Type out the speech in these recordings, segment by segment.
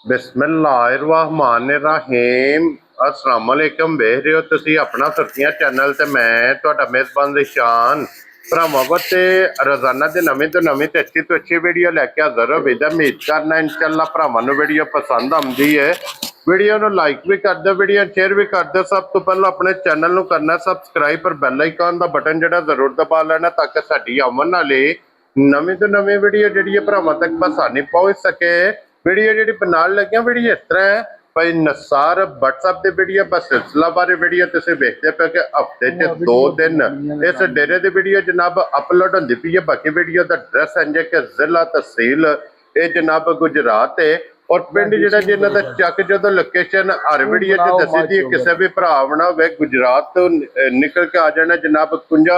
बिस्मिल्लाहिर्रहमानिर्रहीम अस्सलाम वालेकुम। वेख रहे हो तुसी अपना सुर्खियां चैनल ते मैं तुहाडा मेज़बान रिशान भरावां वास्ते रोजाना दी नवीं तो नवीं ते अच्छी वीडियो लैके हाज़र हो। विद उम्मीद करना इंशाअल्लाह भरावां नूं वीडियो पसंद आउंदी है। वीडियो नूं लाइक भी कर दो, वीडियो शेयर भी कर दो। सब तो पहले अपने चैनल नूं करना सबसक्राइब और बैल आइकन दा बटन जिहड़ा जरूर दबा लेना ताकि साडी आउण वाली नवीं तो नवीं वीडियो जिहड़ी भरावां तक आसानी पहुंच सके। वीडियो जी बनाने लगे वीडियो इस तरह है भाई नसार WhatsApp की वीडियो बस सिलसिला बारे वीडियो तुम देखते पे कि हफ्ते च 2 दिन इस डेरे की वीडियो जनाब अपलोड होती पी है। बाकी वीडियो का एड्रैस है कि जिला तहसील ये जनाब गुजरात है और पिंड जो जिन्हों का चक जो लोकेशन हर वीडियो च दसी दी किसी भी भरा आना हो गुजरात तो निकल के आ जाना जनाब कुंजा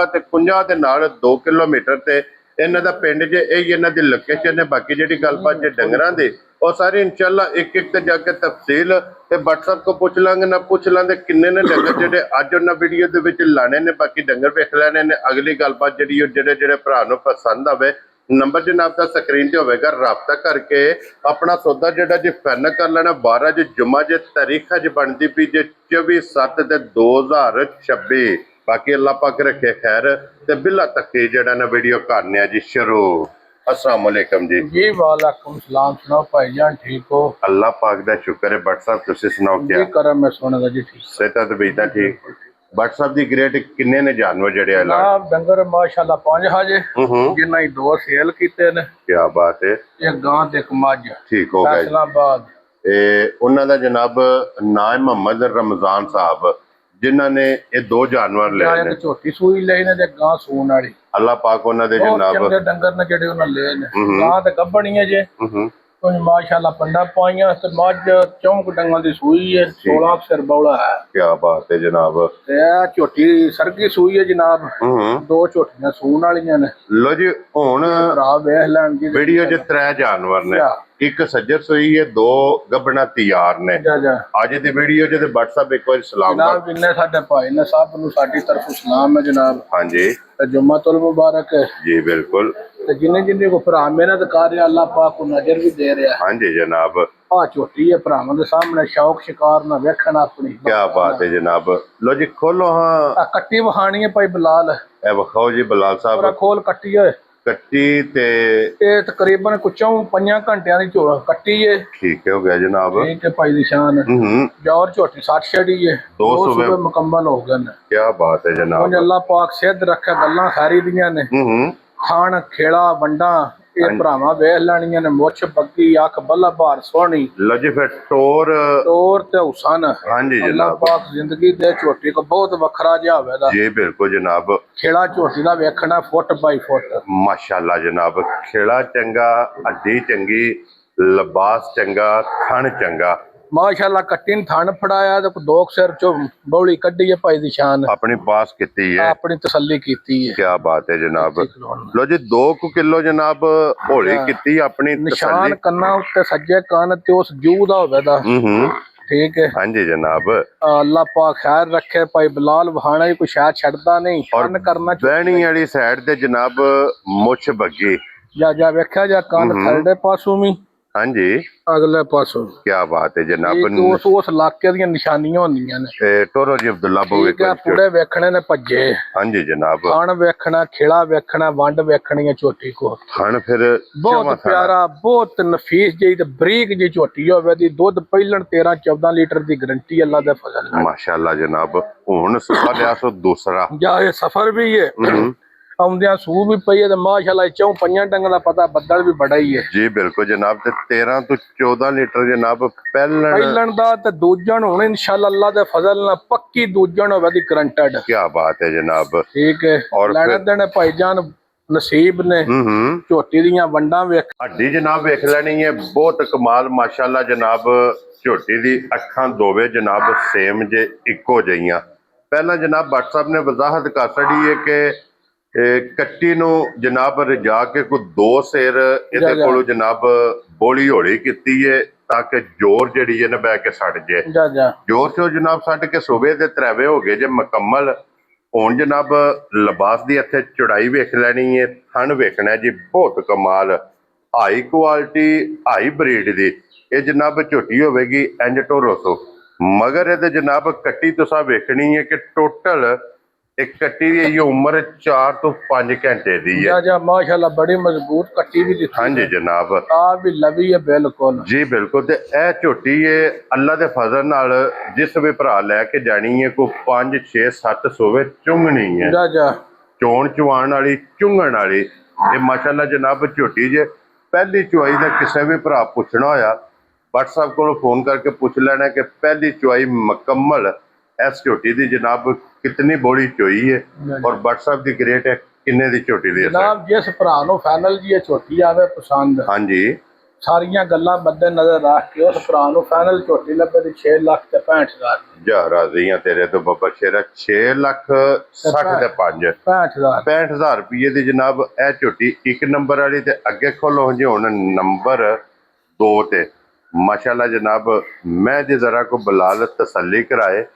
के 2 किलोमीटर से इन्हों का पिंड जे यही इन्हों की लोकेशन है। बाकी जी गलबात जो डंगर की और सारी इंशाल्लाह एक एक ते जाके तफसील ते WhatsApp को पूछ लांगे ना पूछ लांगे किन्ने ने डंगर जेडे अज उन्हें वीडियो दे विच लाने ने। बाकी डंगर वेख लेने ने। अगली गलबात जी जेडे जेडे भरा नूं पसंद आवे नंबर जनाब का स्क्रीन ते होवेगा राबता करके अपना सौदा जेड़ा जी फाइनल कर लेना। 12 जो जुम्मा जे तारीख अज बनती पी जे 24/7/2026। बाकी अल्लाह पाक रखे खैर ते बिला तक जेड़ा ना वीडियो करने जी शुरू। अस्सलाम वालेकुम जी। वालेकुम सलाम। सुनाओ भाईजान ठीक हो? अल्लाह पाक दा शुक्र है। WhatsApp तुसी सुनाओ क्या जी करम मैं सुना जी ठीक सेहत तबीयत ठीक। WhatsApp दी ग्रेड किन्ने ने जानवर जेड़े जनाब डंगर माशाल्लाह 5 हाजे जिन्ना ही 2 सेल कीते ने। क्या बात है। एक गां ते एक मझ ठीक हो गया। फैसलाबाद उन्हां दा जनाब नाम मोहम्मद रमजान साहब जिन्हां ने ये 2 जानवर ले ने झोटी सूई ले ने ते गां सून वाली। अल्लाह पाक उन्हां दे जनाब चंगे डंगर ने जेड़े उन्हां ले ने। गां ते गब्बणी है जे तो माशाल्लाह पंडा पाइयां ते मझ चौंक डंगां दी सूई है। 16 सिर बौला है। क्या बात है जनाब। ते झोटी सरगी सूई है जनाब। 2 झोटियां सून वालियां ने। लो जी हुण भरा वेख लैण जी वीडियो च 3 जानवर ने एक सज्जर सूई है 2 गब्बना तैयार ने। अज दी वीडियो च WhatsApp एक बार सलाम जनाब जिन्ने साडे भाई ने सब नूं साडी तरफों सलाम है जनाब। हां जी जुम्मतुल मुबारक है जी बिल्कुल। जिन्हें जिन्हें को भरा मेहनत कर रहा अल्लाह पाक को नजर भी दे रहा है। हाँ जी जनाब आ झोटी है भरावां दे सामने शौक शिकार ना वेखना अपनी। क्या बात है जनाब। लो जी खोलो। हाँ कट्टी वखानी है भाई बिलाल ए वखाओ जी बिलाल साहब खोल कट्टी है कट्टी ते ये तकरीबन कुछ 5 घंटिया की कट्टी है। ठीक है हो गया जनाब। ठीक है भाई निशान जौर झोटी 60 छड़ी है 2 सुबह मुकम्मल हो गए। क्या बात है जनाब। अल्लाह पाक सेहत रखे गल्लां खैरी दियां ने। खान खेड़ा वंडा ये भरावां वेख लैणियां ने। मुछ बग्गी अख बल्ला बार सोहनी। लो जी फिर टोर ते हुसन। हां जी अल्लाह पाक जिंदगी दे झोटी को बहुत वखरा जिहा होवेगा जी बिल्कुल जनाब। खेड़ा झोटी दा वेखना फुट बाई फुट माशाल्लाह जनाब। खेड़ा चंगा हड्डी चंगी लिबास चंगा थन चंगा माशाल्लाह। कट्टी ने थन फड़ाया तो 2 सिर चो बौली कड्डी है भाई दी शान अपनी पास की है अपनी तसल्ली की है। क्या बात है जनाब। लो जी 2 किलो जनाब होली की अपनी निशान कन्ना उत्ते सज्जे कान ते उस जू दा होवेदा। ठीक है हाँ जी जनाब। अल्लाह पाक खैर रखे भाई बिलाल वहाना ही कोई शायद छड़दा नहीं और करना बहनी वाली साइड ते जनाब मुछ बग्गी जा वेख्या जा कान थरडे पासों भी हाँ जी अगले पासों। क्या बात है जनाब। उस इलाके दी निशानियां होंदियां ने। टोरो जी अब्दुल्ला बोवे पूरे वेखने ने भज्जे। हाँ जी जनाब। खान वेखना खेड़ा वेखना वंड वेखनी है झोटी को। खान फिर बहुत प्यारा बहुत नफीस जी ते बरीक जी झोटी होवे दी दुध पहलन 13-14 लीटर दी गारंटी अल्लाह दे फजल नाल माशाल्लाह जनाब। हुन सफा लिया सो दूसरा जा ये सफर भी है आउंदियां सू भी पई है माशाल्लाह 4-5 डंग दा पता बदल भी बड़ा ही है जी बिल्कुल जनाब। ते 13 तो 14 लीटर जनाब पहलन दा ते दूजन हुन इंशाल्लाह अल्लाह दे फजल नाल पक्की दूजन होवे दी गारंटेड। क्या बात है जनाब। ठीक है और लेने देने भाईजान नसीब ने झोटी दियां वंडां वेख हड्डी जनाब वेख लेनी है बहुत कमाल माशाल्लाह जनाब। झोटी दी अखां दोवे जनाब सेम जे इको जइयां। पहला जनाब WhatsApp ने वजाहत कर छड़ी है कि कट्टी नूं जनाब रजा के कोई 2 सिर इहदे कोलों जनाब बोली होली कीती है ताकि जोर जिहड़ी है ना बह के सट जाए। जोर से जनाब सट के सूबे दे 3 हो गए जे मुकम्मल। हुण जनाब लिबास दी इत्थे चौड़ाई वेख लैनी है थन वेखना जी बहुत कमाल ਹਾਈ ਕੁਆਲਿਟੀ ਹਾਈ ਬਰੀਡ ਦੀ ਇਹ ਜਨਾਬ ਝੋਟੀ ਹੋਵੇਗੀ ਇੰਜ ਟੋਰੋਸੋ। ਮਗਰ ਇਹਦੇ ਜਨਾਬ ਕੱਟੀ ਤੁਸੀਂ ਵੇਖਣੀ ਹੈ ਕਿ ਟੋਟਲ ਇੱਕ ਕੱਟੀ ਦੀ ਇਹ ਉਮਰ 4 ਤੋਂ 5 ਘੰਟੇ ਦੀ ਹੈ। ਜਾ ਮਾਸ਼ਾਅੱਲਾ ਬੜੀ ਮਜ਼ਬੂਤ ਕੱਟੀ ਵੀ ਦਿੱਤੀ। ਹਾਂਜੀ ਜਨਾਬ ਆ ਵੀ ਲਵੀ ਹੈ ਬਿਲਕੁਲ ਜੀ ਬਿਲਕੁਲ। ਤੇ ਇਹ ਝੋਟੀ ਇਹ ਅੱਲਾ ਦੇ ਫਜ਼ਲ ਨਾਲ ਜਿਸ ਵੀ ਭਰਾ ਲੈ ਕੇ ਜਾਣੀ ਹੈ ਕੋਈ 5 6 7 ਸੋਵੇ ਚੁੰਗਣੀ ਹੈ। ਜਾ ਚੋਣ ਚਵਾਣ ਵਾਲੀ ਚੁੰਗਣ ਵਾਲੀ ਇਹ ਮਾਸ਼ਾਅੱਲਾ ਜਨਾਬ ਝੋਟੀ ਜੇ ਪਹਿਲੀ ਚੁਆਈ ਦਾ ਕਿਸੇ ਵੀ ਭਰਾ ਪੁੱਛਣਾ ਹੋਇਆ WhatsApp ਕੋਲੋਂ ਫੋਨ ਕਰਕੇ ਪੁੱਛ ਲੈਣਾ ਕਿ ਪਹਿਲੀ ਚੁਆਈ ਮੁਕੰਮਲ ਇਸ ਝੋਟੀ ਦੀ ਜਨਾਬ ਕਿਤਨੀ ਬੋੜੀ ਚੋਈ ਹੈ ਔਰ WhatsApp ਦੀ ਗ੍ਰੇਟ ਹੈ ਕਿੰਨੇ ਦੀ ਝੋਟੀ ਦੀ ਜਨਾਬ। ਜਿਸ ਭਰਾ ਨੂੰ ਫਾਈਨਲ ਜੀ ਇਹ ਝੋਟੀ ਆਵੇ ਪਸੰਦ ਹਾਂਜੀ ਸਾਰੀਆਂ ਗੱਲਾਂ ਮੱਦੇ ਨਜ਼ਰ ਰੱਖ ਕੇ ਉਸ ਭਰਾ ਨੂੰ ਫਾਈਨਲ ਝੋਟੀ ਲੱਭੇ ਦੀ 6,65,000 ਜਾ ਰਾਜ਼ੀਆਂ ਤੇਰੇ ਤੋਂ ਬੱਬਾ ਸ਼ੇਰਾ 6,60,000 ਦੇ 5 65,000 65,000 ਰੁਪਏ ਦੀ ਜਨਾਬ ਇਹ ਝੋਟੀ ਇੱਕ ਨੰਬਰ ਵਾਲੀ ਤੇ ਅੱਗੇ ਖੋਲੋ ਜੀ ਹੁਣ ਨੰਬਰ 2 ਤੇ ਮਾਸ਼ਾਅੱਲਾ ਜਨਾਬ ਮੈਂ ਜੀ ਜ਼ਰਾ ਕੋ ਬਲਾਲ ਤਸੱਲੀ कराए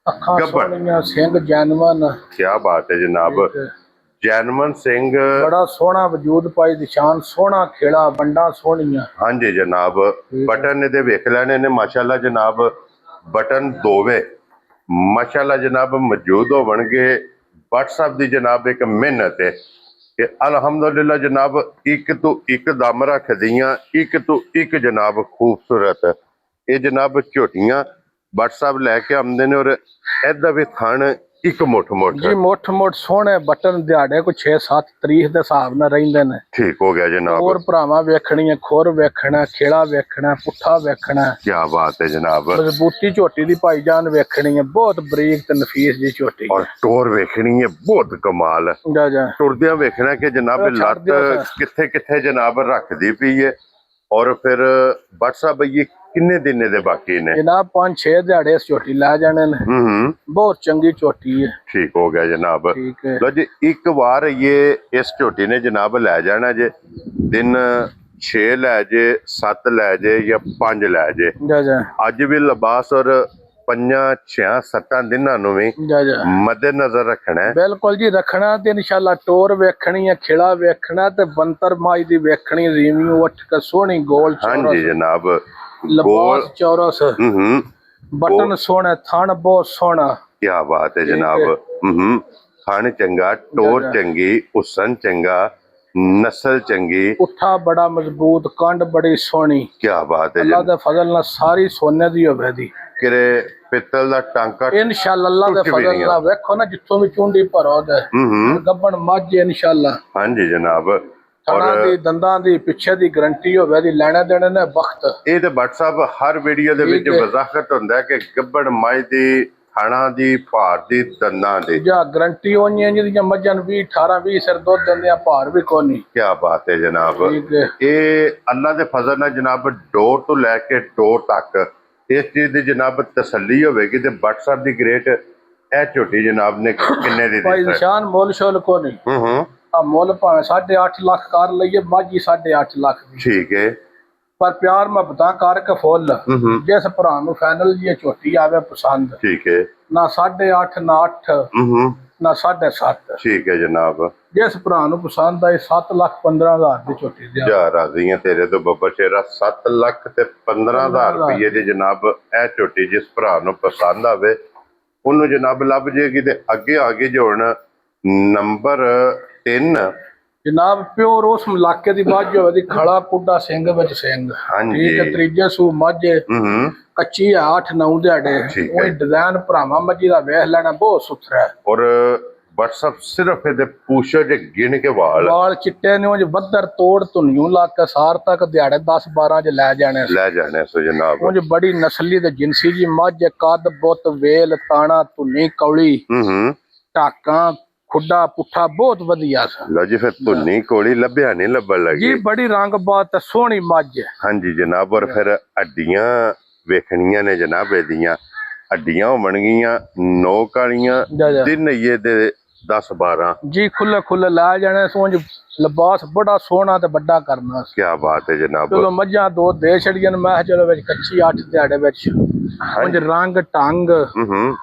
ਅੱਖਾਂ ਸੋਹਣੀਆਂ ਸਿੰਘ ਜੈਨਵਨ क्या बात है जनाब जैनमन सिंह ਬੜਾ ਸੋਹਣਾ ਵਜੂਦ ਪਾਈ ਨਿਸ਼ਾਨ ਸੋਹਣਾ ਖੇੜਾ ਬੰਡਾ ਸੋਹਣੀਆਂ। हाँ जी जनाब बटन ਇਹਦੇ ਵੇਖ ਲੈਣੇ ਨੇ ਮਾਸ਼ਾਅੱਲਾ ਜਨਾਬ ਬਟਨ ਦੋਵੇਂ ਮਾਸ਼ਾਅੱਲਾ ਜਨਾਬ ਮੌਜੂਦ ਹੋਣਗੇ। WhatsApp ਦੀ ਜਨਾਬ ਇੱਕ ਮਿਹਨਤ ਹੈ ਕਿ ਅਲਹਮਦੁਲਿਲਾ ਜਨਾਬ ਇੱਕ ਤੋਂ ਇੱਕ ਦਮ ਰੱਖਦੀਆਂ ਇੱਕ ਤੋਂ ਇੱਕ ਜਨਾਬ ਖੂਬਸੂਰਤ ਇਹ ਜਨਾਬ ਝੋਟੀਆਂ WhatsApp ਲੈ ਕੇ ਆਉਂਦੇ ਨੇ ਔਰ ਇਹਦਾ ਵੀ ਥਣ ਇੱਕ ਮੁੱਠ ਜੀ ਮੁੱਠ ਸੋਹਣੇ ਬਟਨ ਦਿਹਾੜੇ ਕੋ 6-7 ਤਰੀਕ ਦੇ ਹਿਸਾਬ ਨਾਲ ਰਹਿੰਦੇ ਨੇ। ਠੀਕ ਹੋ ਗਿਆ ਜਨਾਬ। ਹੋਰ ਭਰਾਵਾਂ ਵੇਖਣੀ ਹੈ ਖੁਰ ਵੇਖਣਾ ਖੇੜਾ ਵੇਖਣਾ ਪੁੱਠਾ ਵੇਖਣਾ। ਕੀ ਬਾਤ ਹੈ ਜਨਾਬ। ਮਜ਼ਬੂਤੀ ਝੋਟੀ ਦੀ ਭਾਈਜਾਨ ਵੇਖਣੀ ਹੈ ਬਹੁਤ ਬਰੀਕ ਤੇ ਨਫੀਸ ਦੀ ਝੋਟੀ ਔਰ ਟੋਰ ਵੇਖਣੀ ਹੈ ਬਹੁਤ ਕਮਾਲ ਹੈ। ਜਾ ਟੁਰਦਿਆਂ ਵੇਖਣਾ ਕਿ ਜਨਾਬ ਲੱਤ ਕਿੱਥੇ ਕਿੱਥੇ ਜਨਾਬ ਰੱਖਦੀ ਪਈ ਹੈ ਔਰ ਫਿਰ WhatsApp ਇਹ ਕਿੰਨੇ ਦਿਨ ਦੇ ਬਾਕੀ ਨੇ ਜਨਾਬ 5-6 ਦਿਹਾੜੇ ਇਸ ਝੋਟੀ ਲੈ ਜਾਣੇ ਨੇ। ਬਹੁਤ ਚੰਗੀ ਝੋਟੀ ਹੈ। ਠੀਕ ਹੋ ਗਿਆ ਜਨਾਬ। ਠੀਕ ਹੈ ਲੋ ਜੀ ਇੱਕ ਵਾਰ ਇਹ ਇਸ ਝੋਟੀ ਨੇ ਜਨਾਬ ਲੈ ਜਾਣਾ ਜੇ ਦਿਨ 6 ਲੈ ਜੇ 7 ਲੈ ਜੇ ਜਾਂ 5 ਲੈ ਜੇ ਜਾ ਅੱਜ ਵੀ ਲਿਬਾਸ ਔਰ 5-6-7 ਦਿਨਾਂ ਨੂੰ ਵੀ ਮੱਦੇ ਨਜ਼ਰ ਰੱਖਣਾ ਹੈ। ਬਿਲਕੁਲ ਜੀ ਰੱਖਣਾ ਤੇ ਇਨਸ਼ਾਅੱਲਾ ਟੋਰ ਵੇਖਣੀ ਹੈ ਖੇੜਾ ਵੇਖਣਾ ਤੇ ਬੰਤਰ ਮਾਈ ਦੀ ਵੇਖਣੀ ਰੀਵਿਊ ਉੱਠ ਕੇ ਸੋਹਣੀ ਗੋਲ ਹਾਂਜੀ ਜਨਾਬ ਲਿਬਾਸ ਚੌਰਸ ਬਟਨ ਸੋਹਣਾ ਥਣ ਬਹੁਤ ਸੋਹਣਾ। ਕੀ ਬਾਤ ਹੈ ਜਨਾਬ। ਥਣ ਚੰਗਾ ਟੋਰ ਚੰਗੀ ਹੁਸਨ ਚੰਗਾ ਨਸਲ ਚੰਗੀ ਪੁੱਠਾ ਬੜਾ ਮਜ਼ਬੂਤ ਕੰਡ ਬੜੀ ਸੋਹਣੀ। ਕੀ ਬਾਤ ਹੈ ਅੱਲਾ ਦੇ ਫਜ਼ਲ ਨਾਲ ਸਾਰੀ ਸੋਨੇ ਦੀ ਹੋਵੇ ਦੀ ਕਿਰੇ ਪਿੱਤਲ ਦਾ ਟਾਂਕਾ ਇਨਸ਼ਾਅੱਲਾ ਅੱਲਾ ਦੇ ਫਜ਼ਲ ਨਾਲ ਵੇਖੋ ਨਾ ਜਿੱਥੋਂ ਵੀ ਚੁੰਡੀ ਭਰੋ ਦੇ ਗੱਬਣ ਮੱਝ ਇਨਸ਼ਾਅੱਲਾ। ਹਾਂਜੀ ਜਨਾਬ। ਥਣਾ ਦੀ ਦੰਦਾਂ ਦੀ ਪਿੱਛੇ ਦੀ ਗਰੰਟੀ ਹੋਵੇ ਦੀ ਲੈਣਾ ਦੇਣੇ ਨੇ ਵਕਤ। ਇਹ ਤੇ WhatsApp ਹਰ ਵੀਡੀਓ ਦੇ ਵਿੱਚ ਵਜ਼ਾਹਤ ਹੁੰਦਾ ਕਿ ਗੱਬਣ ਮੱਝ ਦੀ ਥਣਾ ਦੀ ਭਾਰ ਦੀ ਦੰਦਾਂ ਦੀ ਜਾਂ ਗਰੰਟੀ ਹੋਣੀ ਜਿਹਦੀਆਂ ਮੱਝਾਂ 20-18-20 ਸਿਰ ਦੁੱਧ ਦਿੰਦੇ ਆ ਭਾਰ ਵੀ ਕੋਈ ਨਹੀਂ। ਕੀ ਬਾਤ ਹੈ ਜਨਾਬ। ਇਹ ਅੱਲਾ ਦੇ ਫਜ਼ਲ ਨਾਲ ਜਨਾਬ ਡੋਰ ਤੋਂ ਲੈ ਕੇ ਡੋਰ ਤੱਕ ਇਸ ਚੀਜ਼ ਦੀ ਜਨਾਬ ਤਸੱਲੀ ਹੋਵੇਗੀ ਤੇ WhatsApp ਦੀ ਗ੍ਰੇਟ ਇਹ ਝੋਟੀ ਜਨਾਬ ਨੇ ਕਿੰਨੇ ਦੀ ਭਾਈ ਨਿਸ਼ਾਨ ਮੁੱਲ ਸ਼ੁੱਲ ਕੋ ਨਹੀਂ। ਆ ਮੁੱਲ ਭਾਵੇਂ 8.5 ਲੱਖ ਕਰ ਲਈਏ ਮਾਝੀ 8.5 ਲੱਖ ਦੀ। ਠੀਕ ਹੈ ਪਰ ਪਿਆਰ ਮੁਹੱਬਤਾਂ ਕਰਕੇ ਫੁੱਲ ਜਿਸ ਭਰਾ ਨੂੰ ਫਾਈਨਲ ਜੀ ਝੋਟੀ ਆਵੇ ਪਸੰਦ। ਠੀਕ ਹੈ ਨਾ 8.5 ਨਾ 8 ਨਾ 7.5। ਠੀਕ ਹੈ ਜਨਾਬ। ਜਿਸ ਭਰਾ ਨੂੰ ਪਸੰਦ ਆਏ 7,15,000 ਦੀ ਝੋਟੀ ਦੇ ਜਾ ਰਾਜ਼ੀਆਂ ਤੇਰੇ ਤੋਂ ਬੱਬਾ ਸ਼ੇਰਾ 7 ਲੱਖ ਤੇ 15,000 ਰੁਪਏ ਦੀ ਜਨਾਬ ਇਹ ਝੋਟੀ ਜਿਸ ਭਰਾ ਨੂੰ ਪਸੰਦ ਆਵੇ ਉਹਨੂੰ ਜਨਾਬ ਲੱਭ ਜੇਗੀ ਤੇ ਅੱਗੇ ਜੇ ਹੁਣ ਨੰਬਰ 3 ਜਨਾਬ ਪਿਓਰ ਉਸ ਇਲਾਕੇ ਦੀ ਮੱਝ ਹੋਵੇ ਦੀ ਖੜਾ ਪੁੱਡਾ ਸਿੰਘ ਵਿੱਚ ਸਿੰਘ। ਠੀਕ ਹੈ ਤੀਜੇ ਸੂ ਮੱਝ ਕੱਚੀ ਆ 8-9 ਦਿਹਾੜੇ ਉਹ ਡਿਜ਼ਾਈਨ ਭਰਾਵਾਂ ਮੱਝੀ ਦਾ ਵੇਖ ਲੈਣਾ ਬਹੁਤ ਸੁਥਰਾ ਹੈ। ਔਰ WhatsApp ਸਿਰਫ ਇਹਦੇ ਪੂਛੋ ਜੇ ਗਿਣ ਕੇ ਵਾਲ ਚਿੱਟੇ ਨੇ ਉਹ ਬੱਦਰ ਤੋੜ ਧੁੰਨਿਓ ਲਾ ਕੇ ਸਾਰ ਤੱਕ ਦਿਹਾੜੇ 10-12 ਚ ਲੈ ਜਾਣੇ ਸੋ ਜਨਾਬ। ਉਹ ਬੜੀ ਨਸਲੀ ਤੇ ਜਿੰਸੀ ਜੀ ਮੱਝ ਕੱਦ ਬੁੱਤ ਵੇਲ ਤਾਣਾ ਧੁੰਨੀ ਕੌਲੀ ਟਾਕਾਂ ਖੁੱਡਾ ਪੁੱਠਾ ਬਹੁਤ ਵਧੀਆ ਸੀ। ਲਓ ਜੀ ਫਿਰ ਧੁੰਨੀ ਕੋਲੀ ਲੱਭਿਆ ਨਹੀਂ ਲੱਭਣ ਲੱਗੀ ਜੀ ਬੜੀ ਰੰਗ ਬਾਤ ਸੋਹਣੀ ਮੱਝ। ਹਾਂਜੀ ਜਨਾਬ। ਔਰ ਫਿਰ ਹੱਡੀਆਂ ਵੇਖਣੀਆਂ ਨੇ ਜਨਾਬ ਇਹਦੀਆਂ ਹੱਡੀਆਂ ਹੋਣਗੀਆਂ ਨੋਕ ਵਾਲੀਆਂ ਦਿਨ ਇਹ ਦੇ 10-12 ਜੀ ਖੁੱਲੇ ਲੈ ਜਾਣੇ ਸੋਝ ਲਿਬਾਸ ਬੜਾ ਸੋਹਣਾ ਤੇ ਵੱਡਾ ਕਰਨਾ। ਕੀ ਬਾਤ ਹੈ ਜਨਾਬ। ਚਲੋ ਮੱਝਾਂ ਦੋ ਦੇ ਛੜੀਆਂ ਮੈਂ ਚਲੋ ਵਿੱਚ ਕੱਚੀ 8 ਦਿਹਾੜੇ ਵਿੱਚ ਉਂਝ ਰੰਗ ਢੰਗ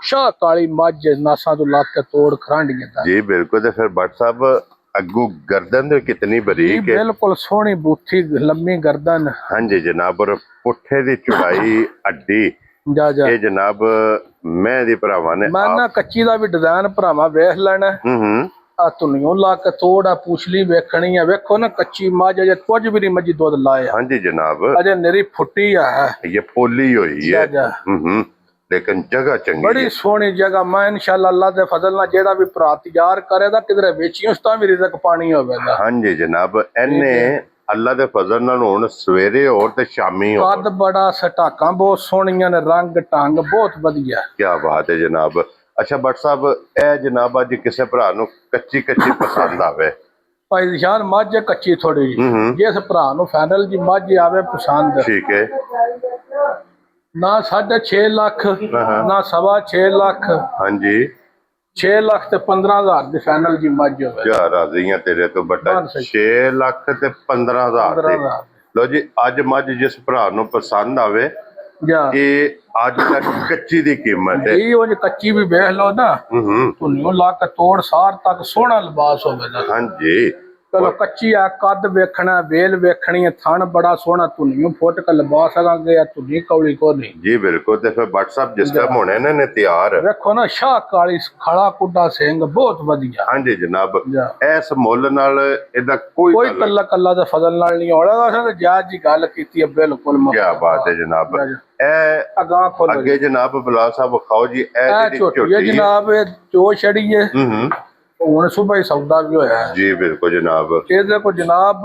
ਸ਼ਾਹ ਕਾਲੀ ਮੱਝ ਨਾਸਾਂ ਤੋਂ ਲੱਗ ਕੇ ਤੋੜ ਖਰਾਂਡੀਆਂ ਜੀ ਬਿਲਕੁਲ। ਤੇ ਫਿਰ WhatsApp अगू गर्दन दे कितनी जी बारीक है। बिल्कुल सोहनी बूथी लंबी गर्दन। हाँ जी जनाब, और पुट्ठे दी चौड़ाई हड्डी जा जा ये जनाब मैं दी भरावां ने मैं ना कच्ची दा भी डिजाइन भरावा वेख लेना। आ धुनियों ला के तोड़ आ पूछली वेखनी है। वेखो ना कच्ची मझ अजे कुछ भी नहीं मझी दुध लाया। हाँ जी जनाब, अजे निरी फुट्टी है। ये पोली हुई जा है। जा लेकिन जगह चंगी बड़ी है। सोहनी जगह। मैं इंशाअल्लाह अल्लाह दे फजल नाल जेड़ा भी भरा तैयार करेगा किधरे बेची उस तां भी रिज़क पानी होवेगा। हाँ जी जनाब, एने अल्लाह दे फजल नाल हुण सवेरे और ते शामी हो। कद बड़ा सटाका बहुत सोहणियां ने, रंग ढंग बहुत वधिया। क्या बात है जनाब। अच्छा भट्ट साहब, ए जनाब अज किसी भरा नूं कच्ची कच्ची पसंद आवे, भाई निशान मझ है कच्ची थोड़ी जी, जिस भरा नूं फाइनल जी मझ आवे पसंद, ठीक है, ना 6.5 लाख ना 6.25 लाख, हाँ जी 6 लाख ते 15,000 दी फाइनल जी मझ होवे। क्या राजी हैं तेरे तो बटा। 6 लाख ते 15,000 दी। लो जी अज मझ जिस भरा नूं पसंद आवे जा ये अज तक कच्ची दी कीमत है। जी वो कच्ची भी वेख लो ना, धुनियों ला के तोड़ सार तक सोहना लिबास होवेगा। हाँ जी चलो कच्ची आ कद वेखना, वेल वेखनी है, थन बड़ा सोहना, धुनियों फुट का लिबास आगे धुनी कौली को नहीं। जी बिल्कुल। ते फिर भट्ट साहब जिस टाइम होने ने तैयार देखो ना शाह काली खड़ा कुड्डा सिंह बहुत वधिया। हाँ जी जनाब, इस मुੱਲ नाल इहदा कोई तल्लक अल्लाह दे फजल नाल नहीं होना। असां ते जायज जी गल कीती है बिल्कुल। क्या बात है जनाब। ए अगां खोलो अगे जनाब बिलाल साहब खाओ जी। ए जेहड़ी झोटी है जनाब, जो छड़ी है हुण सुबह ही सौदा भी होया है। जी बिल्कुल जनाब। ਇਹਦੇ ਕੋ ਜਨਾਬ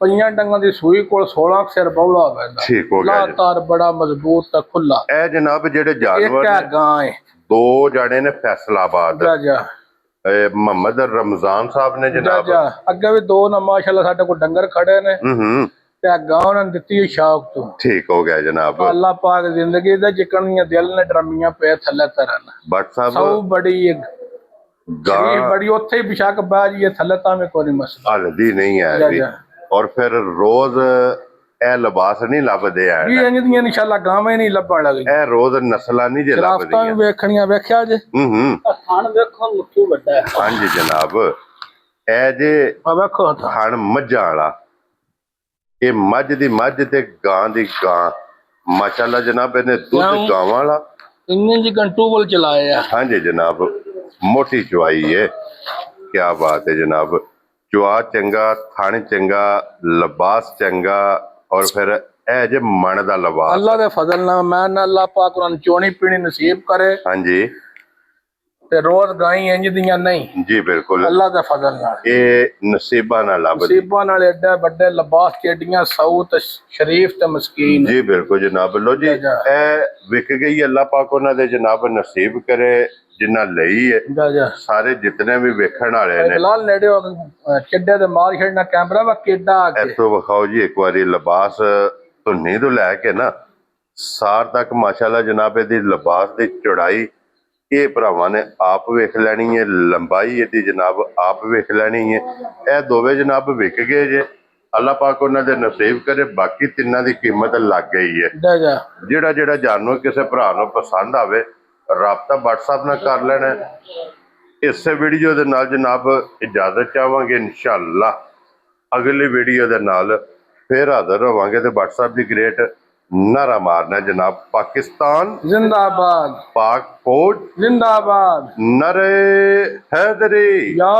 ਪਈਆਂ ਡੰਗਾਂ ਦੀ ਸੂਈ ਕੋਲ 16 ਸਿਰ ਬੌਲਾ ਹੋਵੇਗਾ। ठीक हो गया जी। ਲਾਤਾਰ ਬੜਾ ਮਜ਼ਬੂਤ ਤੇ ਖੁੱਲਾ। ए जनाब जेडे ਇੱਕ जानवर ਹੈ ने ਗਾਂ ਹੈ। दो जाने ने फैसलाबाद ਜਾ ਜਾ मोहम्मद रमजान साहब ने ਜਾ जनाब। ਜਾ ਅੱਗੇ ਵੀ ਦੋ ਨਾ ਮਾਸ਼ਾਅੱਲਾ ਸਾਡੇ ਕੋਲ ਡੰਗਰ ਖੜੇ ਨੇ ਤੇ ਆ ਗਾਂ ਉਹਨਾਂ ਨੇ ਦਿੱਤੀ ਹੈ ਸ਼ੌਕ ਤੋਂ। ठीक हो गया जनाब। ਅੱਲਾਹ ਪਾਕ ਜ਼ਿੰਦਗੀ ਦੇ ਜਿਕਣੀਆਂ ਦਿਲ ਨੇ ਡਰਮੀਆਂ ਪਏ ਥੱਲੇ ਤਰਨ। भट्ट साहब ਸੌ ਬੜੀ गां बड़ी उत्थे ही बेशक बह जाइए थले तां कोई मसला हल्दी नहीं है जा जी। जा। और फिर रोज ए लिबास नहीं लभदे है। जी इंज दियां इंशाअल्लाह गावां ही नहीं लभण लगी। ए रोज नस्लां नहीं जे शराफतां लभदियां। भी वेखणियां वेख्या जे थान वेखो मुट्ठी ਵੱਡਾ है। हाँ जी जनाब, ए जे वेखो थान मझां वाला, ये मझ दी मझ ते गां दी गां माशाअल्लाह जनाब। इहने दुध गावां वाला इन्ने जी घंटू बोल चलाए आ। हाँ जी जनाब, मोटी चुआई है। क्या बात है जनाब। चुआ चंगा, थान चंगा, लिबास चंगा, और फिर ए जे मन दा लिबास। अल्लाह दे फजल नाल मैं ना अल्लाह पाक उन्हां चोणी पीनी नसीब करे हाँ जी ते रोज गाई इंज दियां नहीं। जी बिल्कुल। अल्लाह दे फजल नाल ये नसीबा ना लभदी। नसीबां नाल एडे बड़े लिबास चेडियां सऊ ते शरीफ ते मस्कीन। जी बिल्कुल जनाब। लो जी ए विक गई, अल्लाह पाक उन्हां दे जनाब नसीब करे जिन्ना लई है। जा जा सारे जितने भी वेखण वाले ने लाल नेड़े चिड्डे ते मार छड़ना कैमरा वा केडा आगे इथों विखाओ जी एक बारी लिबास धुन्नी तो लैके ना सार तक माशाअल्लाह जनाब। इहदी लिबास दी चौड़ाई ये भरावां ने आप वेख लैनी है, लंबाई इहदी जनाब आप वेख लैनी है। ए दोवे जनाब विक गए जे, अल्लाह पाक उन्हां दे नसीब करे। बाकी तिन्नां दी कीमत लग गई है। जा जा जेड़ा जेड़ा जानवर किसी भरा नूं पसंद आवे राबता व्हाट्सएप नाल कर लेना। इस वीडियो दे नाल जनाब इजाजत चाहांगे। इंशाअल्लाह अगली वीडियो दे नाल फिर हाजिर होवांगे ते व्हाट्सएप दी ग्रेट नारा मारना जनाब। पाकिस्तान जिंदाबाद, पाक फौज जिंदाबाद, नरे हैदरी। या